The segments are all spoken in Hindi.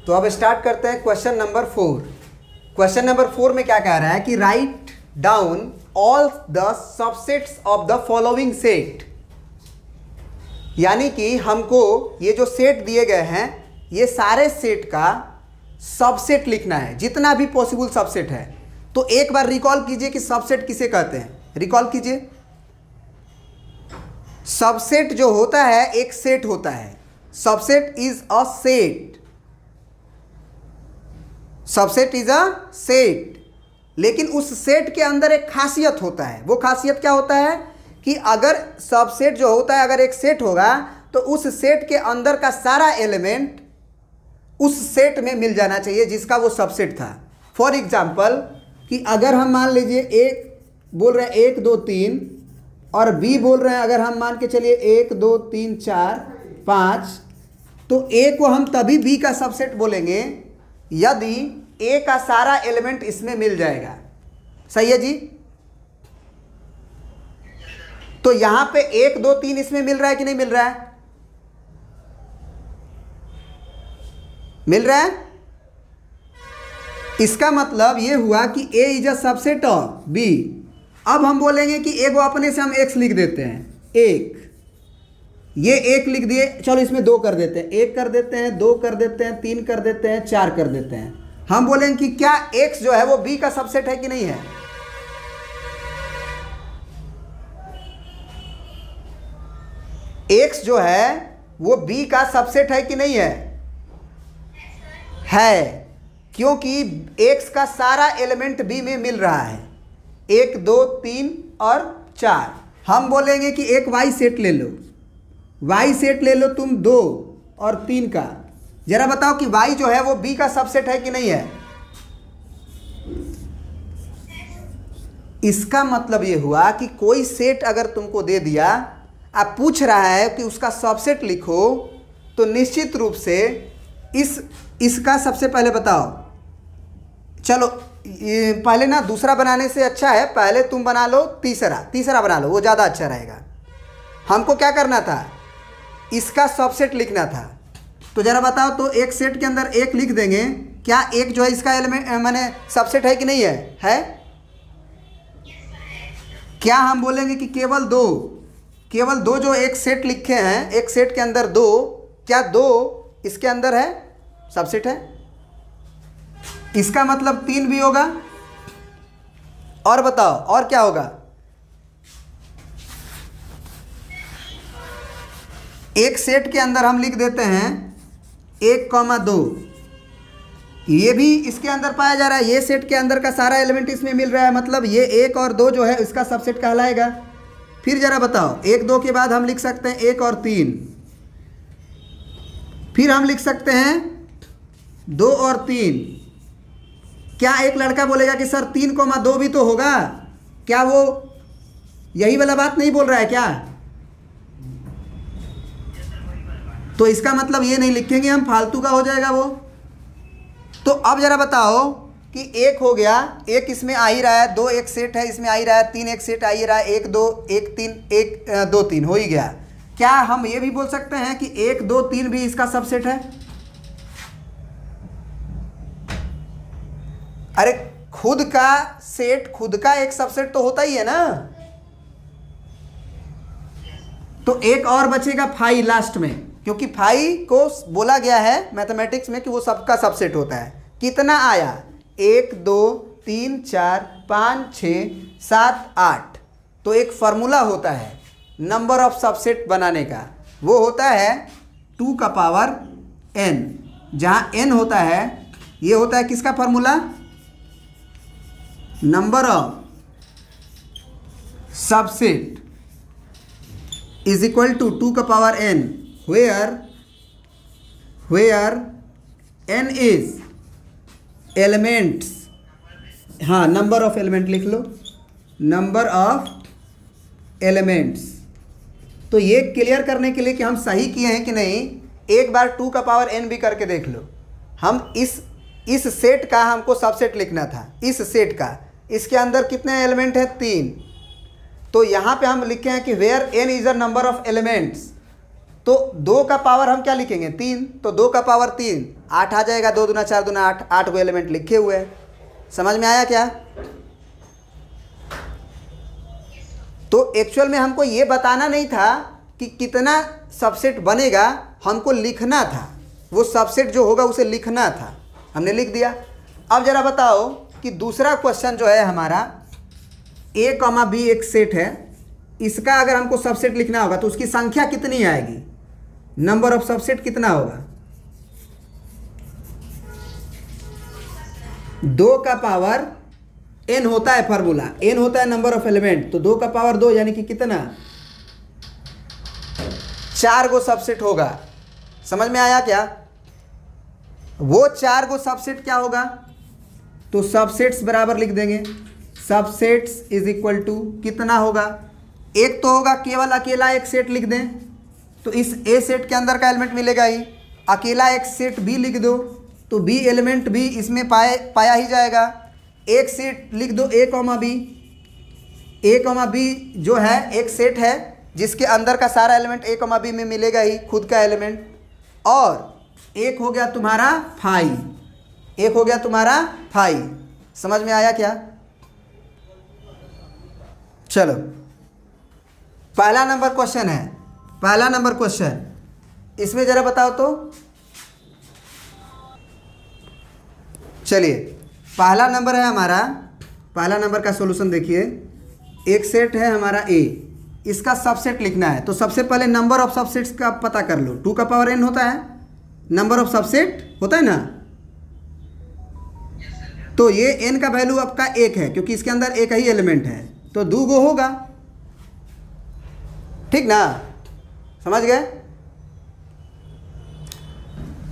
तो अब स्टार्ट करते हैं क्वेश्चन नंबर 4। क्वेश्चन नंबर 4 में क्या कह रहा है कि write down all the subsets of the following set. यानी कि हमको ये जो सेट दिए गए हैं ये सारे सेट का सबसेट लिखना है, जितना भी पॉसिबल सबसेट है। तो एक बार रिकॉल कीजिए कि सबसेट किसे कहते हैं। रिकॉल कीजिए, सबसेट जो होता है एक सेट होता है। Subset is a set, subset is a set. लेकिन उस सेट के अंदर एक खासियत होता है। वो खासियत क्या होता है कि अगर सबसेट जो होता है, अगर एक सेट होगा तो उस सेट के अंदर का सारा एलिमेंट उस सेट में मिल जाना चाहिए जिसका वो सबसेट था। फॉर एग्जाम्पल कि अगर हम मान लीजिए एक बोल रहे हैं 1 2 3 और बी बोल रहे हैं, अगर हम मान के चलिए 1 2 3 4 5, तो ए को हम तभी बी का सबसेट बोलेंगे यदि ए का सारा एलिमेंट इसमें मिल जाएगा। सही है जी। तो यहां पे 1 2 3 इसमें मिल रहा है कि नहीं मिल रहा है? मिल रहा है। इसका मतलब ये हुआ कि A is a subset of B. अब हम बोलेंगे कि ए को अपने से हम एक्स लिख देते हैं, एक, ये एक लिख दिए, चलो इसमें 2 कर देते हैं, 1 कर देते हैं, 2 कर देते हैं, 3 कर देते हैं, 4 कर देते हैं। हम बोलेंगे कि क्या एक्स जो है वो बी का सबसेट है कि नहीं है? एक्स जो है वो बी का सबसेट है कि नहीं है? है, क्योंकि एक्स का सारा एलिमेंट बी में मिल रहा है। 1 2 3 और 4। हम बोलेंगे कि एक वाई सेट ले लो, वाई सेट ले लो तुम 2 और 3 का। जरा बताओ कि वाई जो है वो बी का सबसेट है कि नहीं है? इसका मतलब ये हुआ कि कोई सेट अगर तुमको दे दिया, आप पूछ रहा है कि उसका सबसेट लिखो, तो निश्चित रूप से इसका सबसे पहले बताओ। चलो ये पहले ना दूसरा बनाने से अच्छा है, पहले तुम बना लो तीसरा बना लो, वो ज़्यादा अच्छा रहेगा। हमको क्या करना था, इसका सबसेट लिखना था। तो ज़रा बताओ, तो एक सेट के अंदर एक लिख देंगे, क्या एक जो है इसका एलिमेंट माने सबसेट है कि नहीं है? है। क्या हम बोलेंगे कि केवल दो जो एक सेट लिखे हैं, एक सेट के अंदर 2, क्या 2 इसके अंदर है, सबसेट है? इसका मतलब 3 भी होगा। और बताओ और क्या होगा? एक सेट के अंदर हम लिख देते हैं 1,2, ये भी इसके अंदर पाया जा रहा है। ये सेट के अंदर का सारा एलिमेंट इसमें मिल रहा है, मतलब ये 1 और 2 जो है इसका सबसेट कहलाएगा। फिर जरा बताओ, 1 2 के बाद हम लिख सकते हैं 1 और 3, फिर हम लिख सकते हैं 2 और 3। क्या एक लड़का बोलेगा कि सर 3,2 भी तो होगा? क्या वो यही वाला बात नहीं बोल रहा है क्या? तो इसका मतलब ये नहीं लिखेंगे हम, फालतू का हो जाएगा वो। तो अब जरा बताओ कि 1 हो गया, 1 इसमें आ ही रहा है, 2 एक सेट है इसमें आ ही रहा है, 3 एक सेट आ ही रहा है, 1 2 1 3 1 2 3 हो ही गया। क्या हम ये भी बोल सकते हैं कि 1 2 3 भी इसका सबसेट है? अरे खुद का सेट, खुद का एक सबसेट तो होता ही है ना। तो एक और बचेगा फाई लास्ट में, क्योंकि फाई को बोला गया है मैथमेटिक्स में कि वो सबका सबसेट होता है। कितना आया? 1 2 3 4 5 6 7 8। तो एक फार्मूला होता है नंबर ऑफ सबसेट बनाने का, वो होता है 2 का पावर n। जहाँ n होता है, ये होता है किसका formula? Number of subset is equal to 2 का power n, where n is elements. हाँ, नंबर ऑफ एलिमेंट लिख लो, नंबर ऑफ एलिमेंट्स। तो ये क्लियर करने के लिए कि हम सही किए हैं कि नहीं, एक बार 2 का पावर n भी करके देख लो। हम इस सेट का हमको सबसेट लिखना था, इस सेट का। इसके अंदर कितने एलिमेंट हैं? 3। तो यहाँ पे हम लिखे हैं कि where n is a number of elements, तो 2 का पावर हम क्या लिखेंगे 3, तो 2 का पावर 3 8 आ जाएगा, 2 दूना 4 दूना 8, 8 गो एलिमेंट लिखे हुए हैं। समझ में आया क्या? तो एक्चुअल में हमको ये बताना नहीं था कि कितना सबसेट बनेगा, हमको लिखना था, वो सबसेट जो होगा उसे लिखना था, हमने लिख दिया। अब जरा बताओ कि दूसरा क्वेश्चन जो है हमारा a, b एक सेट है, इसका अगर हमको सबसेट लिखना होगा तो उसकी संख्या कितनी आएगी, नंबर ऑफ सबसेट कितना होगा? 2 का पावर n होता है, फार्मूला n होता है नंबर ऑफ एलिमेंट, तो 2 का पावर 2 यानी कि कितना 4 गो सबसेट होगा। समझ में आया क्या? वो 4 गो सबसेट क्या होगा, तो सबसेट्स बराबर लिख देंगे, सबसेट्स इज इक्वल टू कितना होगा, एक तो होगा केवल अकेला एक सेट लिख दें तो इस ए सेट के अंदर का एलिमेंट मिलेगा ही, अकेला एक सेट बी लिख दो तो बी एलिमेंट भी इसमें पाया ही जाएगा। एक सेट लिख दो ए कॉमा बी जो है एक सेट है जिसके अंदर का सारा एलिमेंट ए कॉमा बी में मिलेगा ही, खुद का एलिमेंट। और एक हो गया तुम्हारा फाई, एक हो गया तुम्हारा फाई। समझ में आया क्या? चलो पहला नंबर क्वेश्चन है, पहला नंबर क्वेश्चन, इसमें जरा बताओ तो। चलिए पहला नंबर है हमारा, पहला नंबर का सॉल्यूशन देखिए, एक सेट है हमारा ए, इसका सबसेट लिखना है। तो सबसे पहले नंबर ऑफ सबसेट्स का पता कर लो, 2 का पावर n होता है, नंबर ऑफ सबसेट होता है ना, तो ये n का वैल्यू आपका 1 है क्योंकि इसके अंदर एक ही एलिमेंट है, तो 2 गो होगा, ठीक ना, समझ गए?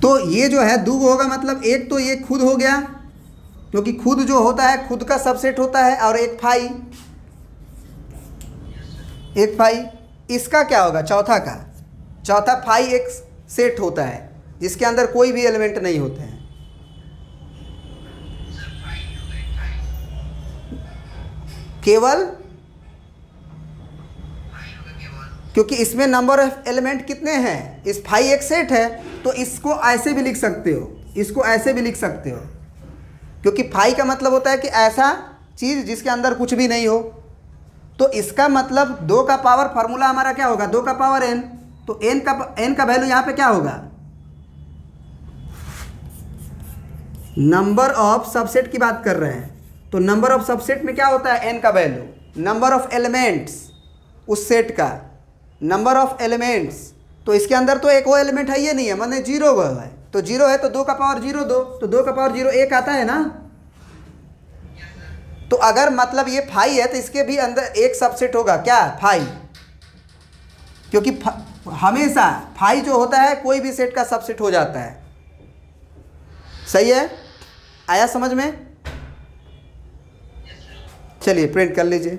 तो ये जो है 2 गो होगा, मतलब एक तो ये खुद हो गया क्योंकि खुद जो होता है खुद का सबसेट होता है, और एक फाई, एक फाई, इसका क्या होगा चौथा का, चौथा फाई एक सेट होता है जिसके अंदर कोई भी एलिमेंट नहीं होते हैं। केवल क्योंकि इसमें नंबर ऑफ एलिमेंट कितने हैं, इस फाई एक सेट है तो इसको ऐसे भी लिख सकते हो, इसको ऐसे भी लिख सकते हो, क्योंकि फाई का मतलब होता है कि ऐसा चीज़ जिसके अंदर कुछ भी नहीं हो। तो इसका मतलब 2 का पावर फार्मूला हमारा क्या होगा, 2 का पावर n, तो n का वैल्यू यहाँ पे क्या होगा, नंबर ऑफ सबसेट की बात कर रहे हैं, तो नंबर ऑफ सबसेट में क्या होता है n का वैल्यू, नंबर ऑफ एलिमेंट्स उस सेट का, नंबर ऑफ एलिमेंट्स, तो इसके अंदर तो एक वो एलिमेंट है ये नहीं है, माने 0 वो है, तो 0 है तो 2 का पावर 0 2, तो 2 का पावर 0 1 आता है ना। तो अगर मतलब ये फाई है तो इसके भी अंदर एक सबसेट होगा, क्या फाई, क्योंकि हमेशा फाई जो होता है कोई भी सेट का सबसेट हो जाता है। सही है, आया समझ में? चलिए प्रिंट कर लीजिए।